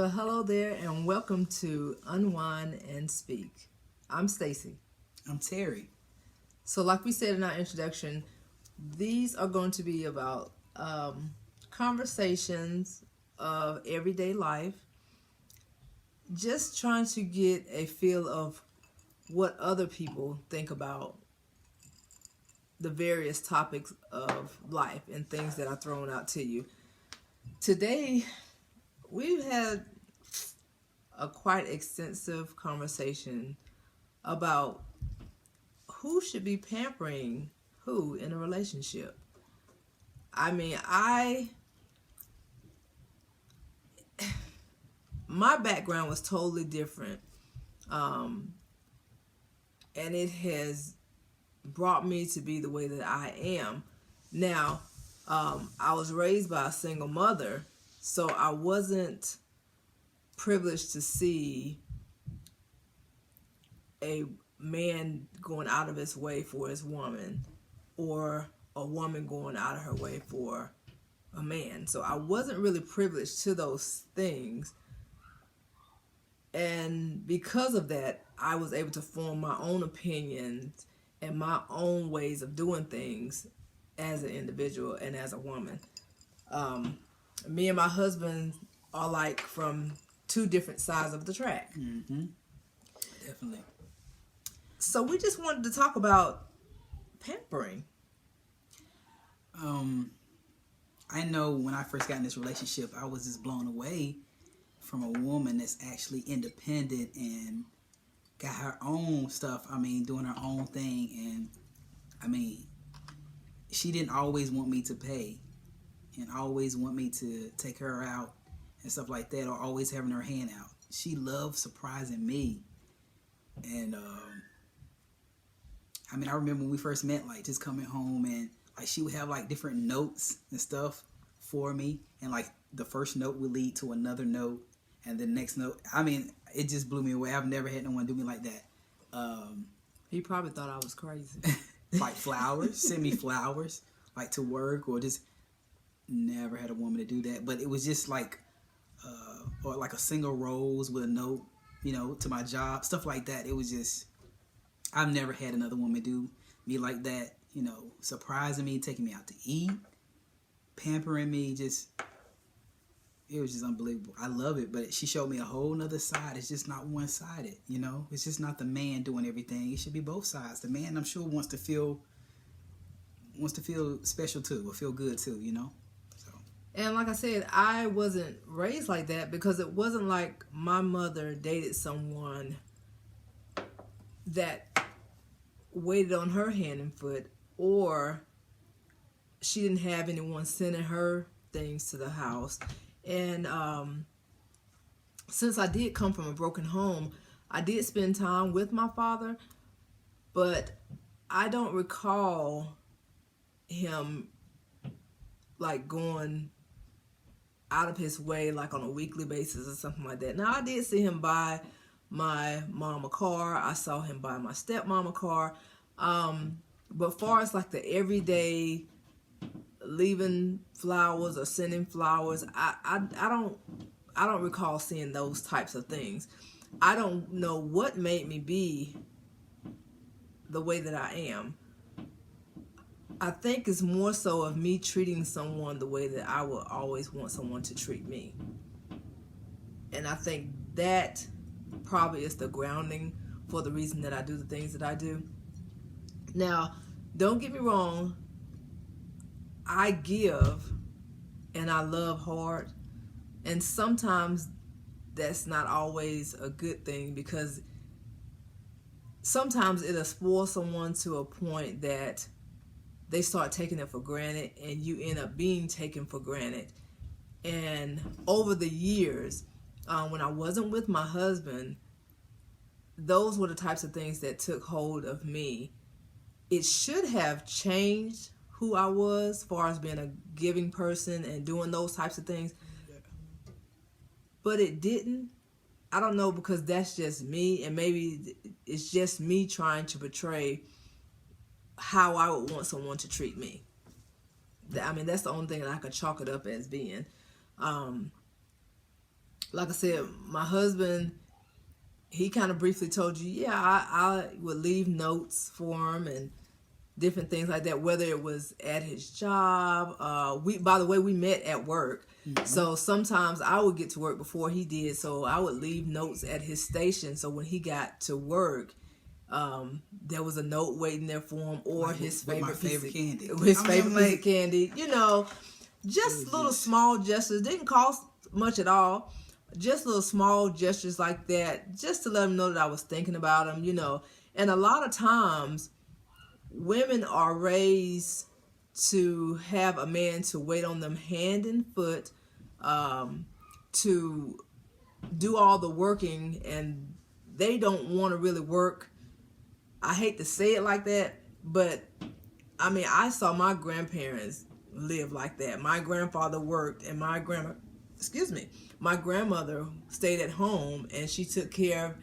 Well, hello there, and welcome to UnWine and Speak. I'm Stacy. I'm Terry. So, like we said in our introduction, these are going to be about conversations of everyday life, just trying to get a feel of what other people think about the various topics of life and things that are thrown out to you. Today, we've had a quite extensive conversation about who should be pampering who in a relationship. I mean, my background was totally different, and it has brought me to be the way that I am now. I was raised by a single mother, so I wasn't privileged to see a man going out of his way for his woman or a woman going out of her way for a man. So I wasn't really privileged to those things. And because of that, I was able to form my own opinions and my own ways of doing things as an individual and as a woman. Me and my husband are like from two different sides of the track. Mm-hmm. Definitely. So we just wanted to talk about pampering. I know when I first got in this relationship, I was just blown away from a woman that's actually independent and got her own stuff. I mean, doing her own thing. And I mean, she didn't always want me to pay and always want me to take her out and stuff like that, or always having her hand out. She loved surprising me. And I mean, I remember when we first met, like just coming home and like she would have like different notes and stuff for me, and like the first note would lead to another note, and the next note. I mean, it just blew me away. I've never had no one do me like that. He probably thought I was crazy. Like flowers, send me flowers, like to work, or just never had a woman to do that. But it was just like, or like a single rose with a note, to my job, stuff like that. It was just, I've never had another woman do me like that, surprising me, taking me out to eat, pampering me, it was just unbelievable. I love it, but she showed me a whole nother side. It's just not one-sided, It's just not the man doing everything. It should be both sides. The man, I'm sure, wants to feel special too, or feel good too, So. And like I said, I wasn't raised like that because it wasn't like my mother dated someone that waited on her hand and foot, or she didn't have anyone sending her things to the house. And since I did come from a broken home, I did spend time with my father, but I don't recall him like going out of his way like on a weekly basis or something like that. Now, I did see him buy my mom a car. I saw him buy my stepmom a car. But far as like the everyday leaving flowers or sending flowers, I don't recall seeing those types of things. I don't know what made me be the way that I am. I think it's more so of me treating someone the way that I would always want someone to treat me. And I think that probably is the grounding for the reason that I do the things that I do. Now, don't get me wrong, I give and I love hard, and sometimes that's not always a good thing, because sometimes it'll spoil someone to a point that they start taking it for granted, and you end up being taken for granted. And over the years, when I wasn't with my husband, those were the types of things that took hold of me. It should have changed who I was as far as being a giving person and doing those types of things. But it didn't. I don't know, because that's just me, and maybe it's just me trying to portray how I would want someone to treat me. I mean, that's the only thing that I could chalk it up as being. like I said, my husband, he kind of briefly told you, yeah, I would leave notes for him and different things like that, whether it was at his job. By the way, we met at work. Mm-hmm. So sometimes I would get to work before he did. So I would leave notes at his station. So when he got to work, there was a note waiting there for him, or like his favorite piece of candy. His favorite piece of candy. You know, just little small gestures. Didn't cost much at all. Just little small gestures like that, just to let him know that I was thinking about him, you know. And a lot of times, women are raised to have a man to wait on them hand and foot, to do all the working, and they don't want to really work. I hate to say it like that, but I mean, I saw my grandparents live like that. My grandfather worked, and my grandmother stayed at home, and she took care of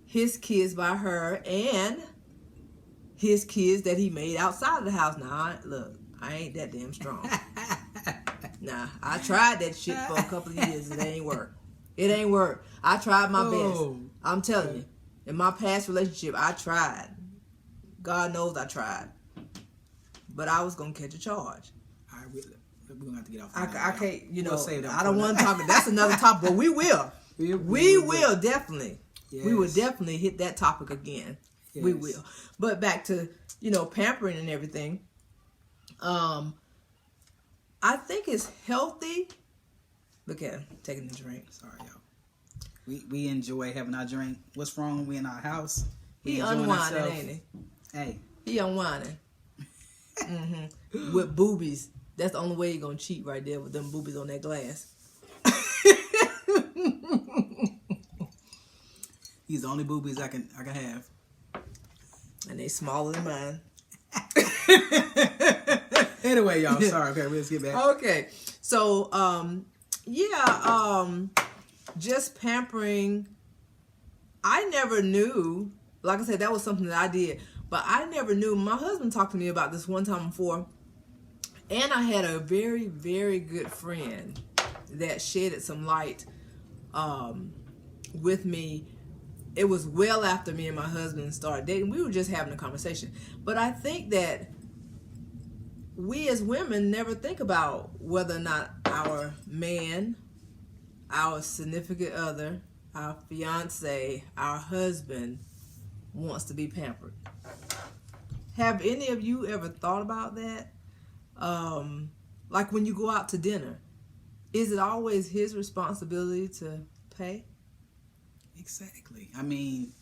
his kids by her and his kids that he made outside of the house. Now, I ain't that damn strong. Nah, I tried that shit for a couple of years. It ain't work. It ain't work. I tried my best. I'm telling you. In my past relationship, I tried. God knows I tried. But I was going to catch a charge. We're going to have to get off. I can't, you know, I don't want to talk. That's another topic, but we will. We will definitely. Yes. We will definitely hit that topic again. Yes. We will. But back to, you know, pampering and everything. I think it's healthy. Look at him taking the drink. Sorry, y'all. We enjoy having our drink. What's wrong? We in our house. He unwinding, ain't he? Hey. He unwinding. With boobies. That's the only way you're going to cheat right there, with them boobies on that glass. These the only boobies I can have. And they smaller than mine. Anyway, y'all, sorry. Okay, let's get back. Okay. So, just pampering. I never knew, like I said, that was something that I did. But I never knew. My husband talked to me about this one time before. And I had a very, very good friend that shedded some light with me. It was well after me and my husband started dating. We were just having a conversation. But I think that we as women never think about whether or not our man, our significant other, our fiance, our husband wants to be pampered. Have any of you ever thought about that? Like when you go out to dinner, is it always his responsibility to pay? Exactly. I mean,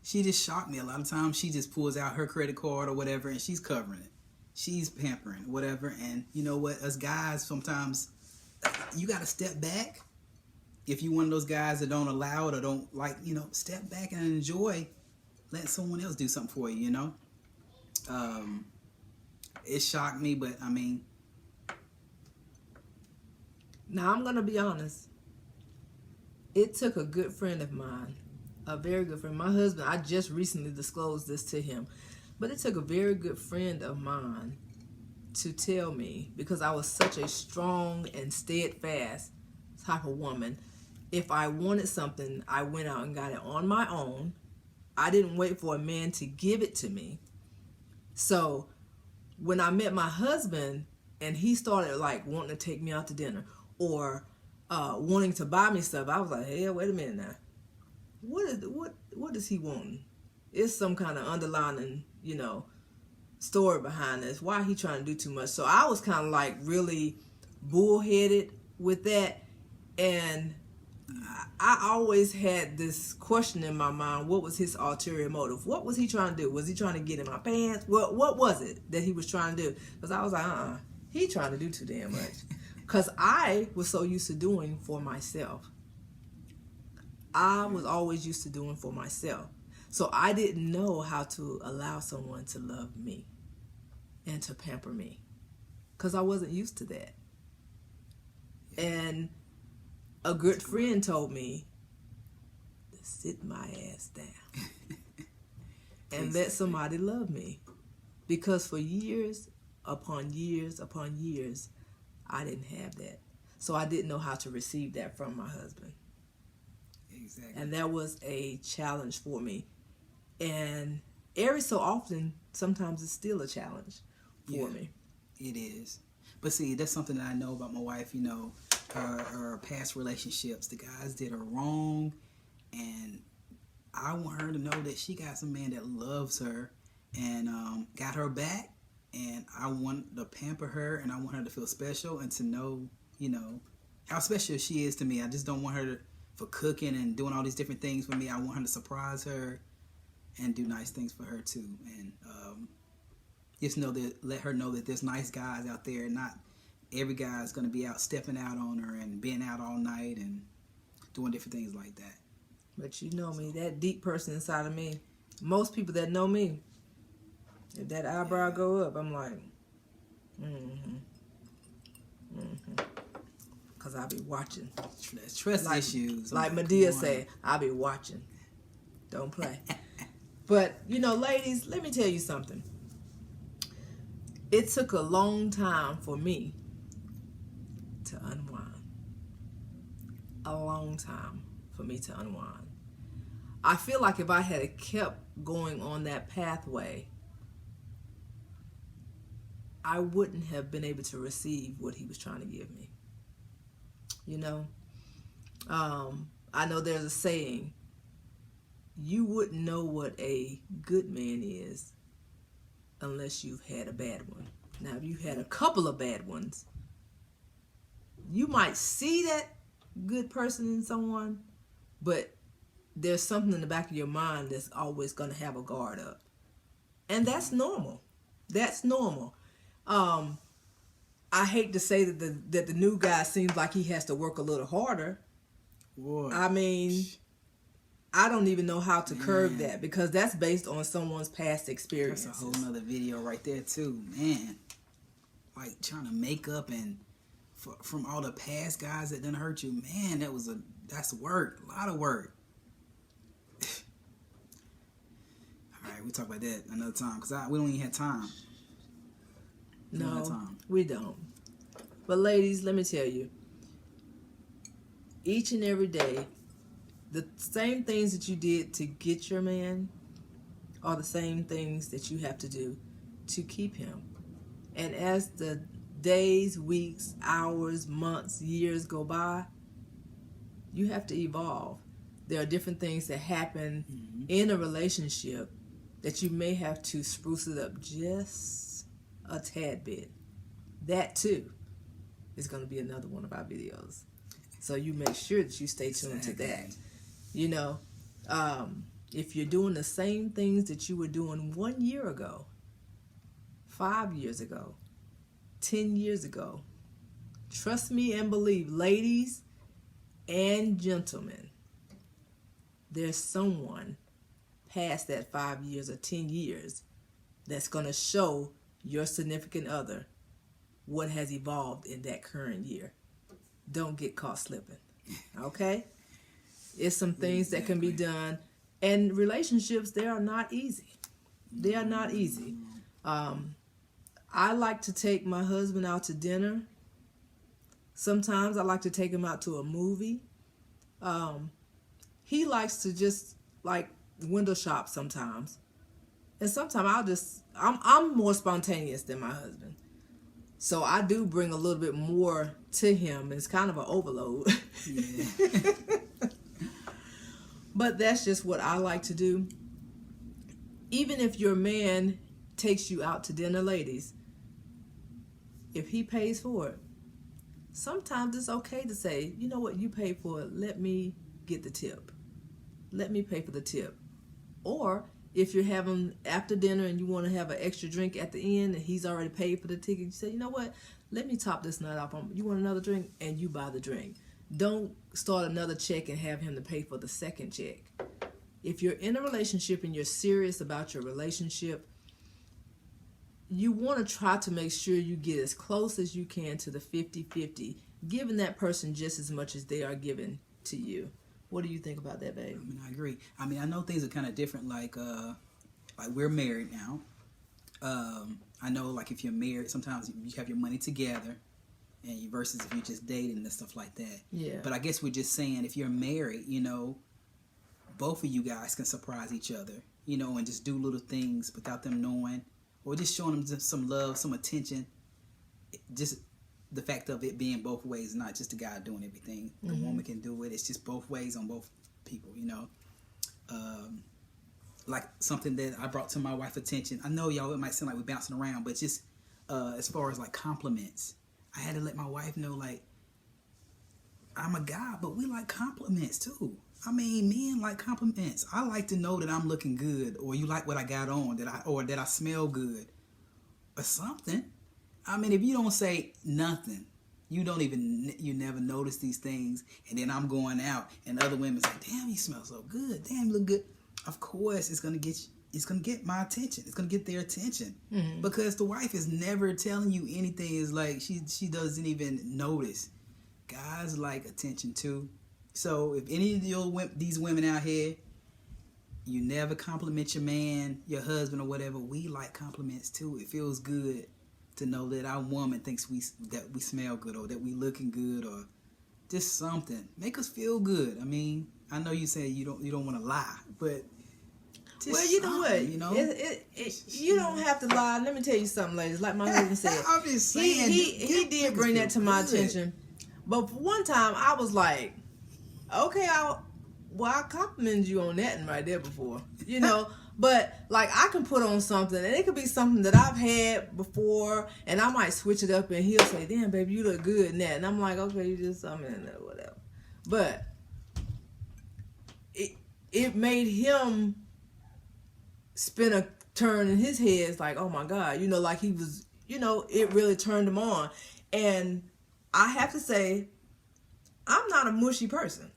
she just shocked me. A lot of times she just pulls out her credit card or whatever and she's covering it. She's pampering, whatever. And you know what? Us guys, sometimes you got to step back. If you're one of those guys that don't allow it or don't like, you know, step back and enjoy letting someone else do something for you, you know? It shocked me, but I mean. Now, I'm going to be honest. It took a good friend of mine, a very good friend. My husband, I just recently disclosed this to him, but it took a very good friend of mine to tell me, because I was such a strong and steadfast type of woman. If I wanted something, I went out and got it on my own. I didn't wait for a man to give it to me. So when I met my husband and he started like wanting to take me out to dinner or wanting to buy me stuff, I was like, hey, wait a minute now. What is he wanting? It's some kind of underlying, you know, story behind this. Why he trying to do too much? So I was kind of like really bullheaded with that. And I always had this question in my mind: what was his ulterior motive? What was he trying to do? Was he trying to get in my pants? What was it that he was trying to do? Because I was like, he trying to do too damn much. Because I was so used to doing for myself. I was always used to doing for myself. So I didn't know how to allow someone to love me and to pamper me. Because I wasn't used to that. And a good friend told me to sit my ass down and let somebody love me. Because for years upon years upon years, I didn't have that. So I didn't know how to receive that from my husband. Exactly. And that was a challenge for me. And every so often, sometimes it's still a challenge for me. It is. But see, that's something that I know about my wife. You know, her past relationships, the guys did her wrong, and I want her to know that she got some man that loves her and got her back, and I want to pamper her, and I want her to feel special and to know, you know, how special she is to me. I just don't want her to, for cooking and doing all these different things for me. I want her to surprise her and do nice things for her too, and just know that, let her know that there's nice guys out there. Not every guy is going to be out stepping out on her and being out all night and doing different things like that. But you know me, that deep person inside of me, most people that know me, if that eyebrow go up, I'm like, because I be watching. Trust issues. Like Medea said, I be watching. Don't play. But, you know, ladies, let me tell you something. It took a long time for me to unwind. A long time for me to unwind. I feel like if I had kept going on that pathway, I wouldn't have been able to receive what he was trying to give me. You know? I know there's a saying, you wouldn't know what a good man is unless you've had a bad one. Now, if you had a couple of bad ones, you might see that good person in someone, but there's something in the back of your mind that's always going to have a guard up. And that's normal. That's normal. I hate to say that the new guy seems like he has to work a little harder. Boy. I mean, I don't even know how to curb that, because that's based on someone's past experiences. That's a whole nother video right there too, man. Like trying to make up and from all the past guys that done hurt you, man. That's work, a lot of work. All right, we'll talk about that another time, because we don't even have time. No, we don't. But ladies, let me tell you, each and every day, the same things that you did to get your man are the same things that you have to do to keep him. And as the days, weeks, hours, months, years go by, you have to evolve. There are different things that happen in a relationship that you may have to spruce it up just a tad bit. That too is going to be another one of our videos. So you make sure that you stay tuned to that. You know, if you're doing the same things that you were doing 1 year ago, 5 years ago, 10 years ago, trust me and believe, ladies and gentlemen, there's someone past that 5 years or 10 years that's going to show your significant other what has evolved in that current year. Don't get caught slipping, okay? It's some things that can be done. And relationships, they are not easy. They are not easy. I like to take my husband out to dinner. Sometimes I like to take him out to a movie. He likes to just like window shop sometimes. And sometimes I'm more spontaneous than my husband. So I do bring a little bit more to him. It's kind of an overload. Yeah. But that's just what I like to do. Even if your man takes you out to dinner, ladies, if he pays for it, sometimes it's okay to say, you know what, you pay for it, let me get the tip. Let me pay for the tip. Or if you're having after dinner and you want to have an extra drink at the end and he's already paid for the ticket, you say, you know what, let me top this night off. You want another drink? And you buy the drink. Don't start another check and have him to pay for the second check. If you're in a relationship and you're serious about your relationship, you want to try to make sure you get as close as you can to the 50-50, giving that person just as much as they are giving to you. What do you think about that, babe? I mean, I agree. I mean, I know things are kind of different. Like we're married now. I know, like, if you're married, sometimes you have your money together, and versus if you're just dating and stuff like that. Yeah. But I guess we're just saying if you're married, you know, both of you guys can surprise each other, you know, and just do little things without them knowing, or just showing them just some love, some attention. Just the fact of it being both ways, not just the guy doing everything. The woman can do it. It's just both ways on both people, you know. Like something that I brought to my wife's attention. I know y'all, it might seem like we're bouncing around, but just as far as like compliments, I had to let my wife know, like, I'm a guy, but we like compliments too. I mean, men like compliments. I like to know that I'm looking good, or you like what I got on, that I smell good, or something. I mean, if you don't say nothing, you never notice these things, and then I'm going out, and other women say, "Damn, you smell so good. Damn, you look good." Of course, it's gonna get my attention. It's gonna get their attention because the wife is never telling you anything. Is like she doesn't even notice. Guys like attention too. So if any of these women out here, you never compliment your man, your husband, or whatever, we like compliments too. It feels good to know that our woman thinks that we smell good, or that we looking good, or just something. Make us feel good. I mean, I know you say you don't want to lie, but well, you know what? You know, you don't have to lie. Let me tell you something, ladies. Like my husband said, I'm just saying, he did bring that to my attention. But for one time, I was like, okay, I complimented you on that right there before, you know. But like I can put on something, and it could be something that I've had before, and I might switch it up, and he'll say, "Damn, baby, you look good in that," and I'm like, "Okay, you just something in there, whatever." But it made him spin a turn in his head. It's like, oh my God, you know, like he was, you know, it really turned him on. And I have to say, I'm not a mushy person.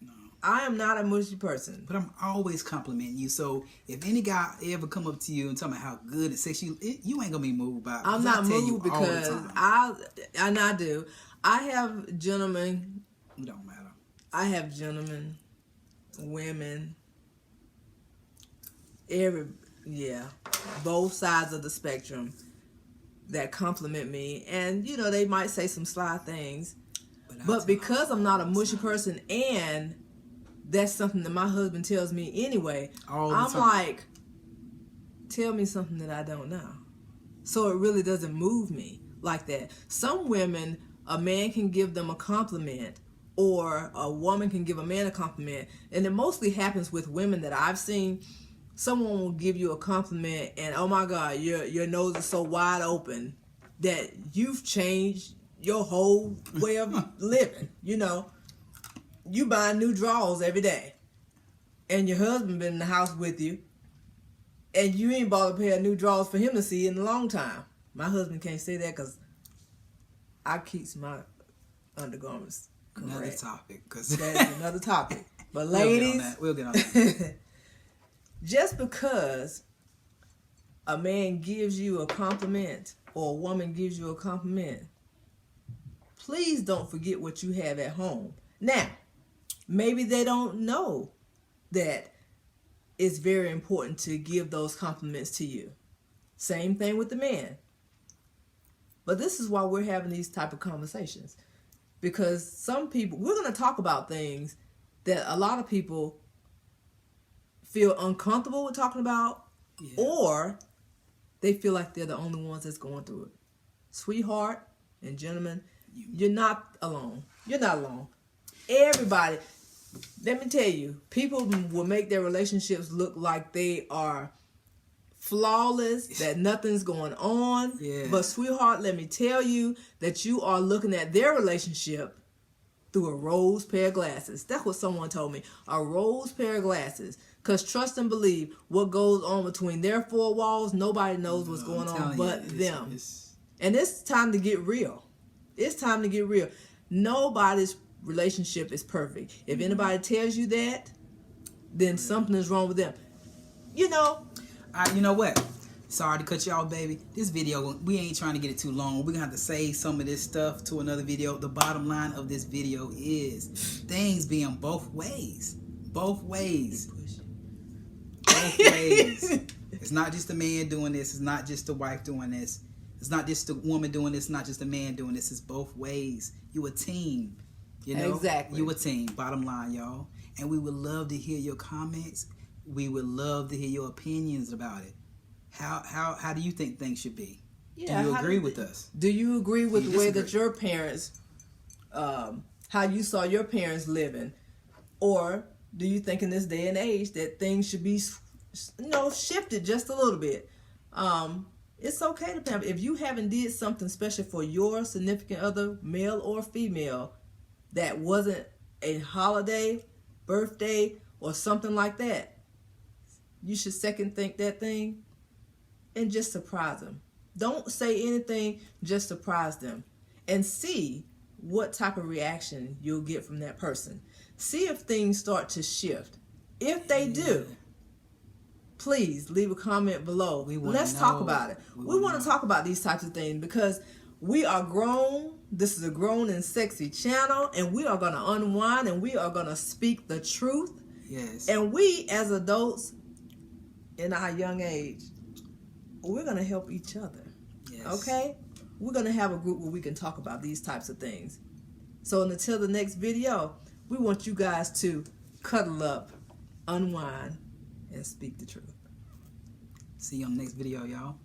No. I am not a mushy person. But I'm always complimenting you. So if any guy ever come up to you and tell me how good and sexy you ain't gonna be moved by it. I'm not moved because I do. I have gentlemen. It don't matter. I have gentlemen, women, both sides of the spectrum that compliment me, and you know they might say some sly things, but because I'm not a mushy person, and that's something that my husband tells me anyway, I'm like, tell me something that I don't know. So it really doesn't move me like that. Some women, a man can give them a compliment, or a woman can give a man a compliment, and it mostly happens with women that I've seen. Someone will give you a compliment, and oh my God, your nose is so wide open that you've changed your whole way of living. You know, you buy new drawers every day, and your husband been in the house with you, and you ain't bought a pair of new drawers for him to see in a long time. My husband can't say that because I keep my undergarments correct. Another topic, because that's another topic. But ladies, we'll get on that. Just because a man gives you a compliment or a woman gives you a compliment, please don't forget what you have at home. Now, maybe they don't know that it's very important to give those compliments to you. Same thing with the man. But this is why we're having these type of conversations. Because some people, we're going to talk about things that a lot of people feel uncomfortable with talking about, or they feel like they're the only ones that's going through it. Sweetheart and gentlemen, you're not alone. You're not alone. Everybody, let me tell you, people will make their relationships look like they are flawless, that nothing's going on. Yeah. But sweetheart, let me tell you that you are looking at their relationship through a rose pair of glasses. That's what someone told me. A rose pair of glasses. Because trust and believe, what goes on between their four walls, nobody knows what's going on but them. And it's time to get real. It's time to get real. Nobody's relationship is perfect. If anybody tells you that, then something is wrong with them. You know. You know what? Sorry to cut you off, baby. This video, we ain't trying to get it too long. We're going to have to save some of this stuff to another video. The bottom line of this video is things being both ways. Both ways. Both ways. It's not just the man doing this. It's not just the wife doing this. It's not just the woman doing this, not just the man doing this. It's both ways. You a team. You know? Exactly. You a team. Bottom line, y'all. And we would love to hear your comments. We would love to hear your opinions about it. How do you think things should be? Yeah, do you agree with us? Do you agree with Do you the way disagree? that your parents, how you saw your parents living? Or do you think in this day and age that things should be, shifted just a little bit? It's okay to pamper. If you haven't did something special for your significant other, male or female, that wasn't a holiday, birthday, or something like that, you should second think that thing and just surprise them. Don't say anything, just surprise them and see what type of reaction you'll get from that person. See if things start to shift. If they do, please leave a comment below. Let's talk about it. We want to talk about these types of things because we are grown. This is a grown and sexy channel, and we are going to unwind and we are going to speak the truth. Yes. And we, as adults in our young age, we're going to help each other. Yes. Okay? We're going to have a group where we can talk about these types of things. So until the next video, we want you guys to cuddle up, unwind, and speak the truth. See you on the next video, y'all.